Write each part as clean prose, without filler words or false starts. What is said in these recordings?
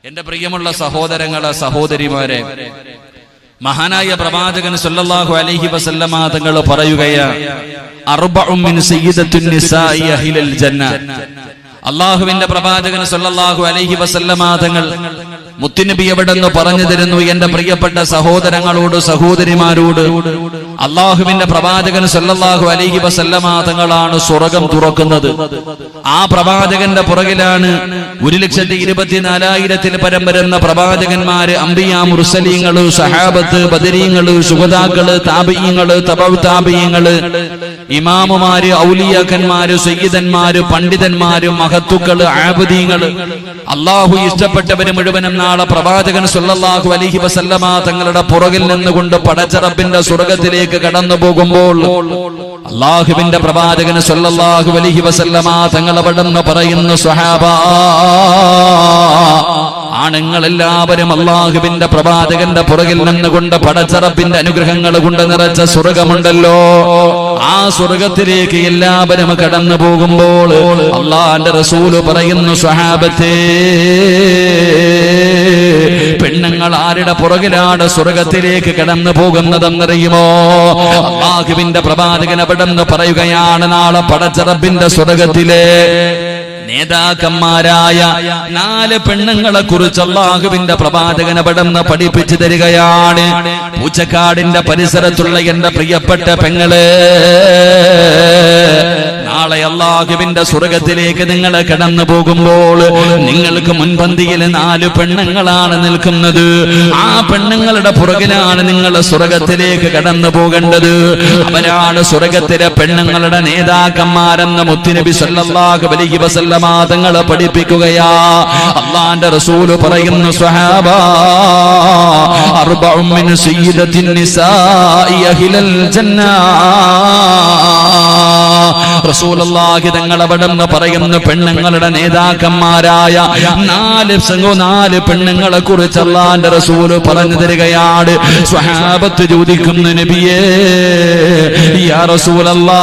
എന്റെ പ്രിയമുള്ള സഹോദരങ്ങളെ, സഹോദരിമാരെ, മഹാനായ പ്രവാചകൻ സല്ലല്ലാഹു അലൈഹി വസല്ലമ തങ്ങൾ പറയുകയാണ്, അർബഉം മിൻ സയ്യിദത്തുൻ നിസാഇ അഹ്ലിൽ ജന്ന. അല്ലാഹുവിന്റെ പ്രവാചകൻ സല്ലല്ലാഹു അലൈഹി വസല്ലമ തങ്ങൾ മുത്തുനബി എവിടെന്ന് പറഞ്ഞു തരുന്നു, എന്റെ പ്രിയപ്പെട്ട സഹോദരങ്ങളോട്, സഹോദരിമാരോട്, അല്ലാഹുവിന്റെ പ്രവാചകൻ സല്ലല്ലാഹു അലൈഹി വസല്ലമ തങ്ങളാണ് സ്വർഗ്ഗം തുറക്കുന്നത്. ആ പ്രവാചകന്റെ പുറകിലാണ് 1,24,000 പരം വരുന്ന പ്രവാചകന്മാര്, അംബിയാ, മുർസലീങ്ങള്, സഹാബത്ത്, ബദരീങ്ങള്, ശുഹദാക്കള്, താബിഈങ്ങള്, തബഉ താബിഈങ്ങള്, ഇമാമുമാര്, ഔലിയാക്കന്മാര്, സയ്യിദന്മാര്, പണ്ഡിതന്മാര്, മഹത്തുക്കള്, ആബിദീങ്ങള്, അല്ലാഹു ഇഷ്ടപ്പെട്ടവര് മുഴുവനും നാളെ പ്രവാചകൻ സല്ലല്ലാഹു അലൈഹി വസല്ലമ തങ്ങളുടെ പുറകിൽ നിന്നുകൊണ്ട് പടച്ച റബ്ബിന്റെ സ്വർഗ്ഗത്തിലേക്ക് കടന്നു പോകുമ്പോൾ അല്ലാഹുവിന്റെ പ്രവാചകൻ സല്ലല്ലാഹു അലൈഹി വസല്ലമ തങ്ങൾ അവിടെന്ന് പറയുന്നു, സ്വഹാബാ, ആണുങ്ങളെല്ലാവരും അല്ലാഹുവിന്റെ പ്രവാചകന്റെ പുറകിൽ നിന്നുകൊണ്ട് പടച്ച റബ്ബിന്റെ അനുഗ്രഹങ്ങൾ കൊണ്ട് നിറച്ച സ്വർഗ്ഗമുണ്ടല്ലോ, ആ സ്വർഗ്ഗത്തിലേക്ക് എല്ലാവരും കടന്നു പോകുമ്പോൾ അല്ലാഹുവിന്റെ റസൂല് പറയുന്നു, സ്വഹാബത്തേ, പെണ്ണുങ്ങൾ ആരുടെ പുറകിലാണ് സ്വർഗ്ഗത്തിലേക്ക് കടന്നു പോകുന്നതെന്നറിയുമോ? അല്ലാഹുവിന്റെ പ്രവാചകൻ അവിടെന്ന് പറയുകയാണ്, നാളെ പടച്ച റബ്ബിന്റെ സ്വർഗ്ഗത്തിലെ നേതാക്കന്മാരായ 4 പെണ്ണുങ്ങളെ കുറിച്ച് അല്ലാഹുവിന്റെ പ്രവാചകൻ അവിടെന്ന് പഠിപ്പിച്ചു തരികയാണ്. പൂച്ചക്കാടിന്റെ പരിസരത്തുള്ള എന്റെ പ്രിയപ്പെട്ട പെങ്ങളെ, നാളെ അല്ലാഹുവിന്റെ സ്വർഗ്ഗത്തിലേക്ക് നിങ്ങൾ കടന്നു പോകുമ്പോൾ നിങ്ങൾക്ക് മുൻപന്തിയിൽ 4 പെണ്ണുങ്ങളാണ് നിൽക്കുന്നത്. ആ പെണ്ണുങ്ങളുടെ പുറകിലാണ് നിങ്ങൾ സ്വർഗ്ഗത്തിലേക്ക് കടന്നു പോകേണ്ടത്. അവരാണ് സ്വർഗ്ഗത്തിലെ പെണ്ണുങ്ങളുടെ നേതാക്കന്മാരെന്ന് മുത്തുനബി സല്ലല്ലാഹു അലൈഹി വസല്ലമ തങ്ങളെ പഠിപ്പിക്കുകയാ. അല്ലാഹുവിന്റെ റസൂല് പറയുന്നു, സ്വഹാബാ, അർബഉം മിൻ സയ്യിദത്തിൻ നിസാഇ അഹ്ലിൽ ജന്ന. റസൂലുള്ളാഹി തങ്ങൾ അവിടെന്ന് പറയുന്ന പെണ്ണുങ്ങളുടെ നേതാക്കന്മാരായ 4 പെണ്ണുങ്ങളെ കുറിച്ച് അല്ലാഹുവിന്റെ റസൂല് പറഞ്ഞു തരികയാണ്. സ്വഹാബത്ത് ചോദിക്കുന്നു, നബിയേ, യാ റസൂലല്ലാഹ്,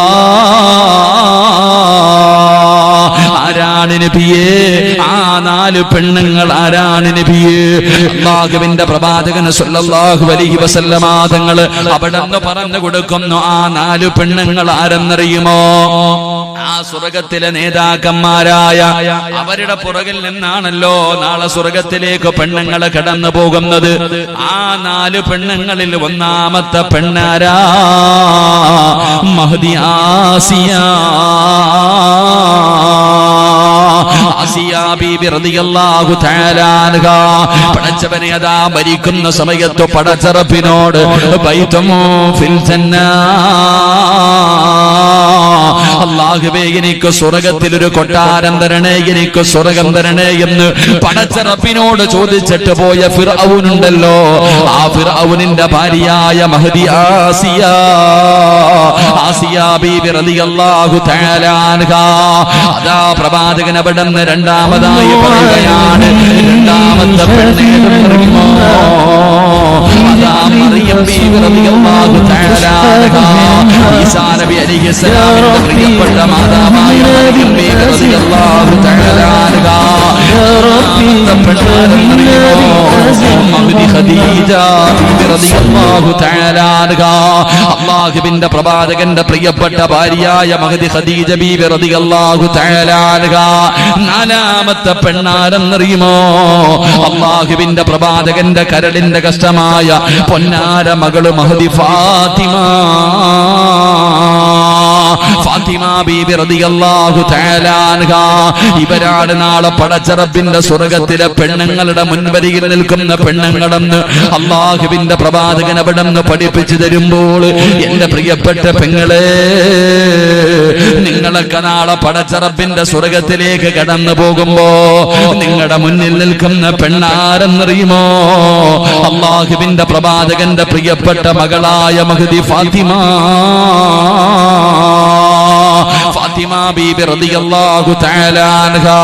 ആരാണ് നബിയേ? ആ 4 പെണ്ണുങ്ങൾ ആരാണ് നബിയേ? അല്ലാഹുവിന്റെ പ്രവാചകൻ സല്ലല്ലാഹു അലൈഹി വസല്ലമ തങ്ങൾ അവിടെന്ന് പറഞ്ഞു കൊടുക്കുന്നു, ആ 4 പെണ്ണുങ്ങൾ ആരെന്നറിയുമോ? ആ സ്വർഗ്ഗത്തിലെ നേതാക്കന്മാരായ അവരുടെ പുറകിൽ നിന്നാണല്ലോ നാളെ സ്വർഗ്ഗത്തിലേക്ക് പെണ്ണുങ്ങളെ കടന്നു പോകുന്നത്. ആ 4 പെണ്ണുങ്ങളിൽ ഒന്നാമത്തെ പെണ്ണാരാ? മഹ്ദി ആസിയ. ആസിയ ബീബി റളിയല്ലാഹു തആല അൻഹാ പടച്ചവനെ അതാ മരിക്കുന്ന സമയത്ത് പടച്ച റബ്ബിനോട്, ബൈതും ഫിൽ ജന്ന, അല്ലാഹുവേ, എനിക്ക് സ്വർഗ്ഗത്തിൽ ഒരു കൊട്ടാരം തരണേ, എനിക്ക് സ്വർഗ്ഗം തരണേ എന്ന് പടച്ച റബ്ബിനോട് ചോദിച്ചിട്ട് പോയ ഫിർഔനുണ്ടല്ലോ, ആ ഫിർഔനിന്റെ ഭാര്യയായ മഹ്ദി ആസിയ, ആസിയ ബീബി റളിയല്ലാഹു തആല അൻഹാ അതാ പ്രവാചകൻ അവിടെന്ന് രണ്ടാമതായി പറയുകയാണ്, രണ്ടാമത്തെ പെണ്ണേതെന്നറിയുമോ? അതാ മറിയം ബീബി റളിയല്ലാഹു തആല അൻഹാ, ഈസാ നബി അലൈഹിസ്സലാമിന്റെ പ്രിയപ്പെട്ട മാതാവായ മറിയം ബീബി റളിയല്ലാഹു തആല അൻഹാ. മഹ്ദി ഖദീജ ബീബി റളിയല്ലാഹു തആല അൻഹാ, അല്ലാഹുവിന്റെ പ്രവാചകന്റെ പ്രിയപ്പെട്ട ഭാര്യയായ മഹ്ദി ഖദീജ ബീബി റളിയല്ലാഹു തആല അൻഹാ. 4ാമത്തെ പെണ്ണാരെന്നറിയുമോ? അല്ലാഹുവിന്റെ പ്രവാചകന്റെ കരളിന്റെ കഷ്ടമായ പൊന്നാര മകള് മഹ്ദി ഫാത്തിമ. ഫാത്തിമ ബീബി റളിയല്ലാഹു തആല അൻഹാ. ഇവരാണ് നാളെ പടച്ച റബ്ബിന്റെ സ്വർഗ്ഗത്തിലെ പെണ്ണുങ്ങളുടെ മുൻവരിയിൽ നിൽക്കുന്ന പെണ്ണുങ്ങളെന്ന് അല്ലാഹുവിന്റെ പ്രവാചകൻ അവിടെന്ന് പഠിപ്പിച്ചു തരുമ്പോൾ, എന്റെ പ്രിയപ്പെട്ട പെങ്ങളെ, നിങ്ങളൊക്കെ നാളെ പടച്ച റബ്ബിന്റെ സ്വർഗ്ഗത്തിലേക്ക് കടന്നു പോകുമ്പോ നിങ്ങളുടെ മുന്നിൽ നിൽക്കുന്ന പെണ്ണാരെന്നറിയുമോ? അല്ലാഹുവിന്റെ പ്രവാചകന്റെ പ്രിയപ്പെട്ട മകളായ മഹ്ദി ഫാത്തിമ. ഫാത്തിമ ബീബി റളിയല്ലാഹു തആല അൻഹാ,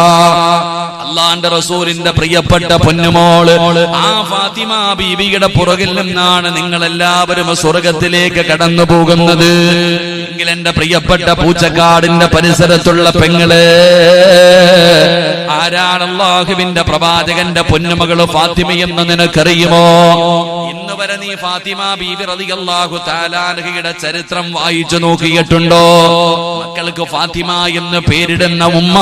അല്ലാഹുവിന്റെ റസൂലിന്റെ പ്രിയപ്പെട്ട പൊന്നുമോള്. ആ ഫാത്തിമ ബീബിയുടെ പുറകിൽ നിന്നാണ് നിങ്ങൾ എല്ലാവരും സ്വർഗ്ഗത്തിലേക്ക് കടന്നു പോകുന്നത്. എങ്കിൽ എന്റെ പ്രിയപ്പെട്ട പൂച്ചക്കാടിന്റെ പരിസരത്തുള്ള പെങ്ങള്, ആരാണ് അല്ലാഹുവിന്റെ പ്രവാചകന്റെ പൊന്നുമകള് ഫാത്തിമയെന്ന് നിനക്കറിയുമോ? ഇന്ന് വരെ നീ ഫാത്തിമ ബീബി റളിയല്ലാഹു തആല അൻഹയുടെ ചരിത്രം വായിച്ചു നോക്കിയിട്ടുണ്ടോ? മക്കൾക്ക് ഫാത്തിമ എന്ന് പേരിടുന്ന ഉമ്മ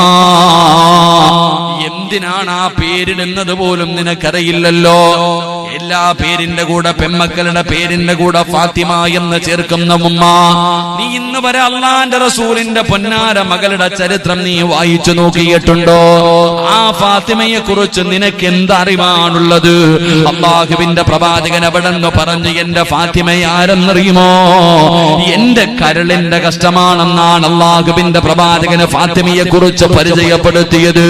എന്തിനാണ് ആ പേരിടുന്നത് പോലും നിനക്കറിയില്ലല്ലോ. എല്ലാ പേരിന്റെ കൂടെ പെമ്മക്കളുടെ പേരിന്റെ കൂടെ ഫാത്തിമ എന്ന് ചേർക്കുന്ന ഉമ്മ, നീ ഇന്ന് വരെ അള്ളാന്റെ റസൂലിന്റെ പൊന്നാര മകളുടെ ചരിത്രം നീ വായിച്ചു നോക്കിയിട്ടുണ്ടോ? ആ ഫാത്തിമയെ കുറിച്ച് നിനക്ക് എന്തറിവാണുള്ളത്? അല്ലാഹുവിന്റെ പ്രവാചകൻ അവിടെന്ന് പറഞ്ഞു, എന്റെ ഫാത്തിമ ആരെന്നറിയുമോ? എന്റെ കരളിന്റെ കഷ്ടമാണെന്നാണ് അല്ലാഹുവിന്റെ പ്രവാചകന് ഫാത്തിമയെ കുറിച്ച് പരിചയപ്പെടുത്തിയത്.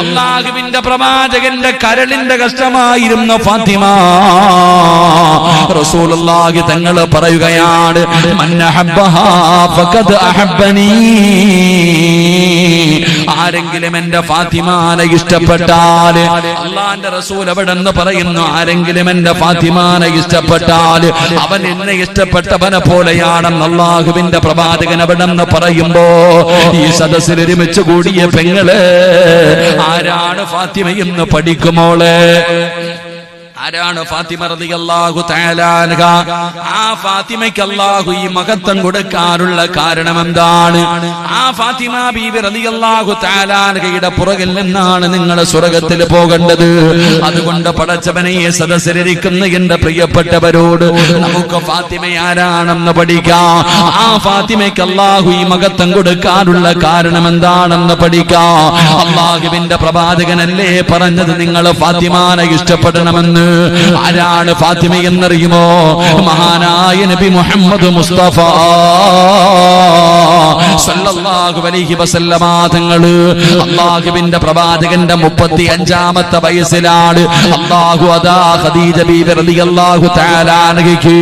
അല്ലാഹുവിന്റെ പ്രവാചകന്റെ കരളിന്റെ കഷ്ടമായിരുന്ന ഫാത്തിമ റസൂലുള്ളാഹി തങ്ങൾ പറയുകയാണ്, മൻ അഹബ്ബഹാ ഫഖദ് അഹബ്ബനി. ആരെങ്കിലും എന്റെ ഫാത്തിമാനെ ഇഷ്ടപ്പെട്ടാൽ, അല്ലാഹുവിന്റെ റസൂൽ അവിടെന്ന് പറയുന്നു, ആരെങ്കിലും എന്റെ ഫാത്തിമാനെ ഇഷ്ടപ്പെട്ടാൽ അവൻ എന്നെ ഇഷ്ടപ്പെട്ടവനെ പോലെയാണെന്ന് അല്ലാഹുവിന്റെ പ്രവാചകൻ അവിടെന്ന് പറയുമ്പോ, ഈ സദസ്സിൽ ഒരുമിച്ച് കൂടിയ പെങ്ങള്, ആരാണ് ഫാത്തിമയെന്ന് പഠിക്കുമോളെ? ആരാണ് ഫാത്തിമ റളിയല്ലാഹു തആല അൻഹ? ആ ഫാത്തിമയ്ക്ക് അല്ലാഹു ഈ മഹത്വം കൊടുക്കാനുള്ള കാരണം എന്താണ്? ആ ഫാത്തിമ ബീബി റളിയല്ലാഹു തആല അൻഹയുടെ പുറകിൽ നിന്നാണ് നിങ്ങൾ സ്വർഗ്ഗത്തിൽ പോകേണ്ടത്. അതുകൊണ്ട് പടച്ചവനെ, ഈ സദസ്സിലിരിക്കുന്ന എന്റെ പ്രിയപ്പെട്ടവരോട് നമുക്ക് ഫാത്തിമ ആരാണെന്ന് പഠിക്കാം. ആ ഫാത്തിമയ്ക്ക് അല്ലാഹു ഈ മഹത്വം കൊടുക്കാനുള്ള കാരണം എന്താണെന്ന് പഠിക്കാം. അല്ലാഹുവിന്റെ പ്രവാചകനല്ലേ പറഞ്ഞത് നിങ്ങൾ ഫാത്തിമാനെ ഇഷ്ടപ്പെടണമെന്ന്? ആരാണ് ഫാത്തിമ എന്നറിയുമോ? മഹാനായ നബി മുഹമ്മദ് മുസ്തഫ സല്ലല്ലാഹു അലൈഹി വസല്ലമ തങ്ങള് അല്ലാഹുവിന്റെ പ്രവാചകന്റെ 35ാമത്തെ വയസ്സിലാണ് അല്ലാഹു അതാ ഖദീജ ബീബി റളിയല്ലാഹു തആല അൻഹയ്ക്ക്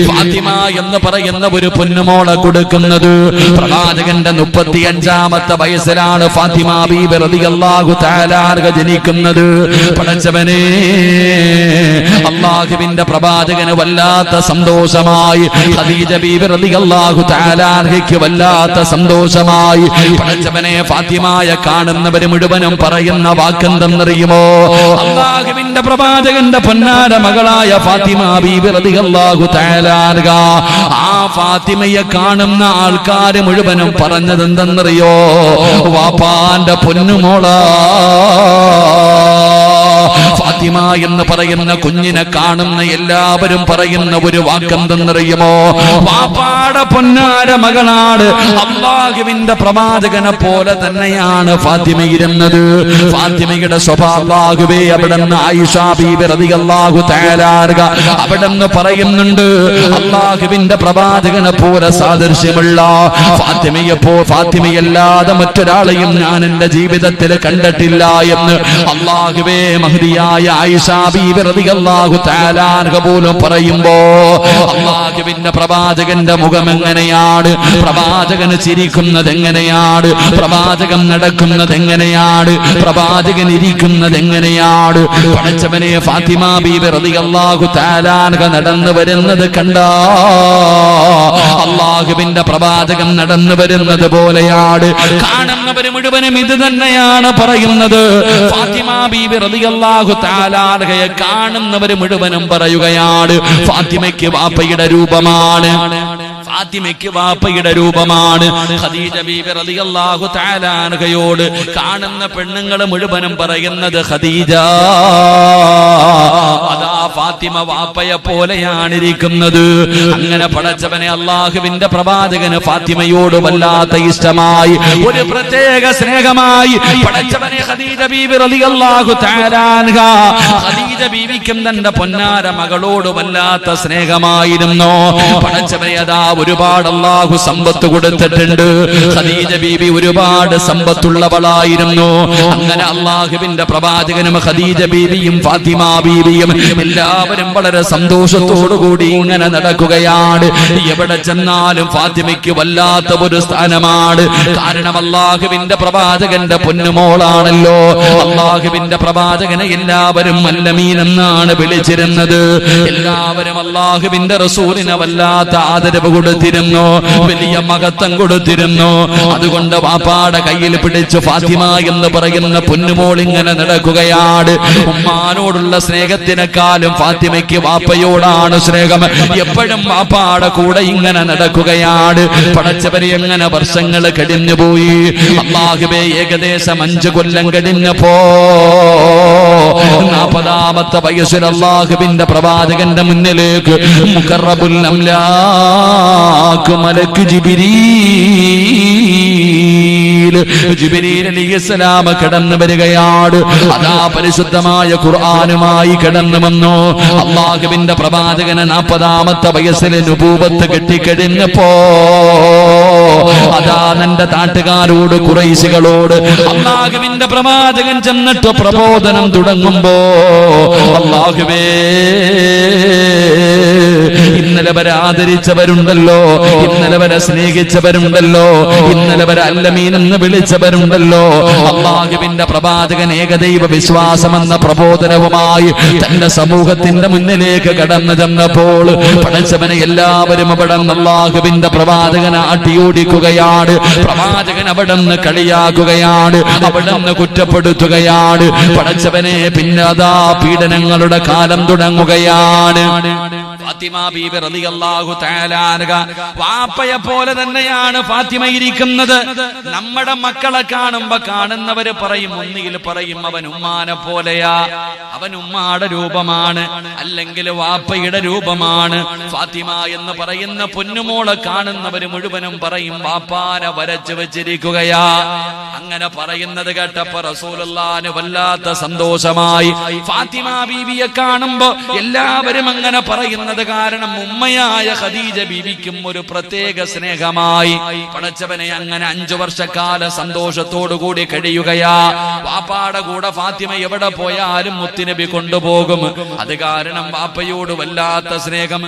ഫാത്തിമ എന്ന് പറയുന്ന ഒരു പൊന്നുമോളെ കൊടുക്കുന്നത്. പ്രവാചകന്റെ 35ാമത്തെ വയസ്സിലാണ് ഫാത്തിമ ബീബി റളിയല്ലാഹു തആല അൻഹ ജനിക്കുന്നത്. പടച്ചവനെ, അല്ലാഹുവിന്റെ പ്രവാചകന് വല്ലാത്ത സന്തോഷമായി, ഖദീജ ബീബി റളിയല്ലാഹു തആല അൻഹയ്ക്ക് വല്ലാത്ത സന്തോഷമായി. പടച്ചവനെ, ഫാത്തിമയെ കാണുന്നവര് മുഴുവനും പറയുന്ന വാക്കെന്തെന്നറിയുമോ? അല്ലാഹുവിന്റെ പ്രവാചകന്റെ പൊന്നാര മകളായ ഫാത്തിമ ബീബി റളിയല്ലാഹു തആല അൻഹ, ആ ഫാത്തിമയെ കാണുന്ന ആൾക്കാര് മുഴുവനും പറഞ്ഞത് എന്തെന്നറിയോ? വാപ്പാന്റെ പൊന്നുമോളാ. ഫാത്തിമ എന്ന് പറയുന്ന കുഞ്ഞിനെ കാണുന്ന എല്ലാവരും പറയുന്ന ഒരു വാക്കെന്തെന്നറിയുമോ? വാപ്പാടെ പൊന്നാര മകളാണ്. അല്ലാഹുവിന്റെ പ്രവാചകനെ പോലെ തന്നെയാണ് ഫാത്തിമ ഇരുന്നത്. ഫാത്തിമയുടെ സ്വഭാവം അല്ലാഹുവേ, അവിടുന്ന് ആയിഷ ബീബി റളിയല്ലാഹു തആല അൻഹ അവിടുന്ന് പറയുന്നുണ്ട്, അല്ലാഹുവിന്റെ പ്രവാചകനെ പോലെ സാദൃശ്യമുള്ള ഫാത്തിമയല്ലാതെ മറ്റൊരാളെയും ഞാൻ എന്റെ ജീവിതത്തിൽ കണ്ടിട്ടില്ല എന്ന് അല്ലാഹുവേ മഹദിയായ ആയിഷ ബീബി റളിയല്ലാഹു തആല അൻഹ പോലും പറയുമ്പോ, അല്ലാഹുവിന്റെ പ്രവാചകന്റെ മുഖം എങ്ങനെയാണ്? പ്രവാചകന് ചിരിക്കുന്നത് എങ്ങനെയാണ്? പ്രവാചകൻ നടക്കുന്നത് എങ്ങനെയാണ്? പ്രവാചകൻ ഇരിക്കുന്നത് എങ്ങനെയാണ്? പടച്ചവനെ, ഫാത്തിമ ബീബി റളിയല്ലാഹു തആല അൻഹ നടന്നു വരുന്നത് കണ്ടാ അല്ലാഹുവിന്റെ പ്രവാചകൻ നടന്നു വരുന്നത് പോലെയാണ്. കാണുന്നവര് മുഴുവനും ഇത് തന്നെയാണ് പറയുന്നത്. ഫാത്തിമ ബീബി റളിയല്ലാഹു തആല അൻഹയെ കാണുന്നവര് മുഴുവനും പറയുകയാണ്, ഫാത്തിമയ്ക്ക് വാപ്പയുടെ രൂപമാണ്, ഫാത്തിമയ്ക്ക് വാപ്പയുടെ രൂപമാണ്. ഖദീജ ബീബി റളിയല്ലാഹു തആല അൻഹയോട് കാണുന്ന പെണ്ണുങ്ങൾ മുഴുവനും പറയുന്നത്, ഖദീജ അതാ ഫാത്തിമ വാപ്പയെ പോലെയാണ് ഇരിക്കുന്നത്. അങ്ങനെ പടച്ചവനെ, അല്ലാഹുവിന്റെ പ്രവാചകന് ഫാത്തിമയോട് വല്ലാത്ത ഇഷ്ടമായി, ഒരു പ്രത്യേക സ്നേഹമായി. പടച്ചവനെ, ഖദീജ ബീബി റളിയല്ലാഹു തആല അൻഹ, ഖദീജ ബീവിക്കും തന്റെ പൊന്നാര മകളോട് വല്ലാത്ത സ്നേഹമായിരുന്നു. പടച്ചവനെ, അതാ ഒരുപാട് അല്ലാഹു സമ്പത്ത് കൊടുത്തിട്ടുണ്ട്. ഖദീജ ബീബി ഒരുപാട് സമ്പത്തുള്ളവളായിരുന്നു. അങ്ങനെ അല്ലാഹുവിന്റെ പ്രവാചകനും ഖദീജ ബീവിയും ഫാത്തിമ ബീവിയും എല്ലാ എല്ലാവരും വളരെ സന്തോഷത്തോടുകൂടി ഇങ്ങനെ നടക്കുകയാണ്. എവിടെ ചെന്നാലും ഫാത്തിമയ്ക്ക് വല്ലാത്ത ഒരു സ്ഥാനമാണ്. കാരണം അല്ലാഹുവിന്റെ പ്രവാചകന്റെ പൊന്നുമോളാണല്ലോ. അല്ലാഹുവിന്റെ പ്രവാചകനെ എല്ലാവരും അല്ലമീൻ എന്നാണ് വിളിച്ചിരുന്നത്. എല്ലാവരും അല്ലാഹുവിന്റെ റസൂലിനെ വല്ലാത്ത ആദരവ് കൊടുത്തിരുന്നു, വലിയ മഹത്വം കൊടുത്തിരുന്നു. അതുകൊണ്ട് വാപ്പാടെ കയ്യിൽ പിടിച്ച് ഫാത്തിമ എന്ന് പറയുന്ന പൊന്നുമോൾ ഇങ്ങനെ നടക്കുകയാണ്. ഉമ്മാനോടുള്ള സ്നേഹത്തിനെക്കാളും ഫാത്തിമയ്ക്ക് വാപ്പയോടാണ് സ്നേഹം. എപ്പോഴും വാപ്പാടെ കൂടെ ഇങ്ങനെ നടക്കുകയാണ്. പടച്ചവരെ എങ്ങനെ വർഷങ്ങൾ കഴിഞ്ഞുപോയി. അല്ലാഹുവേ, ഏകദേശം 5 കൊല്ലം കഴിഞ്ഞപ്പോ 40ാമത്തെ വയസ്സിൽ അല്ലാഹുവിന്റെ പ്രവാചകന്റെ മുന്നിലേക്ക് മുഖറബുൽ അംലാക്ക് മലക്ക് ജിബ്രീൽ അലൈഹിസ്സലാം കടന്നു വരികയാണ്. അതാ പരിശുദ്ധമായ ഖുർആനുമായി കടന്നു വന്നു. അല്ലാഹുവിന്റെ പ്രവാചകന് 40ാമത്തെ വയസ്സിൽ നുബൂവത്ത് കിട്ടിക്കഴിഞ്ഞപ്പോ അതാ തന്റെ നാട്ടുകാരോട് ഖുറൈശികളോട് അല്ലാഹുവിന്റെ പ്രവാചകൻ ചെന്നിട്ട് പ്രബോധനം തുടങ്ങുമ്പോ, അല്ലാഹുവേ, ഇന്നലെ വരെ ആദരിച്ചവരുണ്ടല്ലോ, ഇന്നലെ വരെ സ്നേഹിച്ചവരുണ്ടല്ലോ, ഇന്നലെ വരെ അല്ലമീൻ എന്ന് വിളിച്ചവരുണ്ടല്ലോ. അല്ലാഹുവിന്റെ പ്രവാചകൻ ഏകദൈവ വിശ്വാസമെന്ന പ്രബോധനവുമായി തന്റെ സമൂഹത്തിന്റെ മുന്നിലേക്ക് കടന്നു ചെന്നപ്പോൾ പടച്ചവനെ എല്ലാവരും അവിടെ നിന്ന് അല്ലാഹുവിന്റെ പ്രവാചകനെ അടിയോടിക്കുകയാണ്. പ്രവാചകൻ അവിടെ നിന്ന് കളിയാക്കുകയാണ്, അവിടെ നിന്ന് കുറ്റപ്പെടുത്തുകയാണ്. പടച്ചവനെ പിന്നെ അതാ പീഡനങ്ങളുടെ കാലം തുടങ്ങുകയാണ്. ഫാത്തിമ ബീബി റളിയല്ലാഹു തആല അൻഹ വാപ്പയെ പോലെ തന്നെയാണ് ഫാത്തിമ ഇരിക്കുന്നത്. നമ്മുടെ മക്കളെ കാണുമ്പോ കാണുന്നവര് പറയും, ഒന്നുകിൽ പറയും അവൻ ഉമ്മാനെ പോലെയാ, അവൻ ഉമ്മാടെ രൂപമാണ്, അല്ലെങ്കിൽ വാപ്പയുടെ രൂപമാണ്. ഫാത്തിമ എന്ന് പറയുന്ന പൊന്നുമോളെ കാണുന്നവര് മുഴുവനും പറയും വാപ്പാനെ വരച്ചു വെച്ചിരിക്കുകയാ. അങ്ങനെ പറയുന്നത് കേട്ടപ്പോ റസൂലുള്ളാഹിന് വല്ലാത്ത സന്തോഷമായി. ഫാത്തിമ ബീവിയെ കാണുമ്പോ എല്ലാവരും അങ്ങനെ പറയുന്നത് കാരണം ഉമ്മയായ ഖദീജ ബീവിക്കും ഒരു പ്രത്യേക സ്നേഹമായി. പടച്ചവനെ അങ്ങനെ 5 വർഷക്കാലം സന്തോഷത്തോടുകൂടി കഴിയുകയാ. വാപ്പാടെ കൂടെ ഫാത്തിമ എവിടെ പോയാലും മുത്തുനബി കൊണ്ടുപോകും. അത് കാരണം വാപ്പയോട് വല്ലാത്ത സ്നേഹം.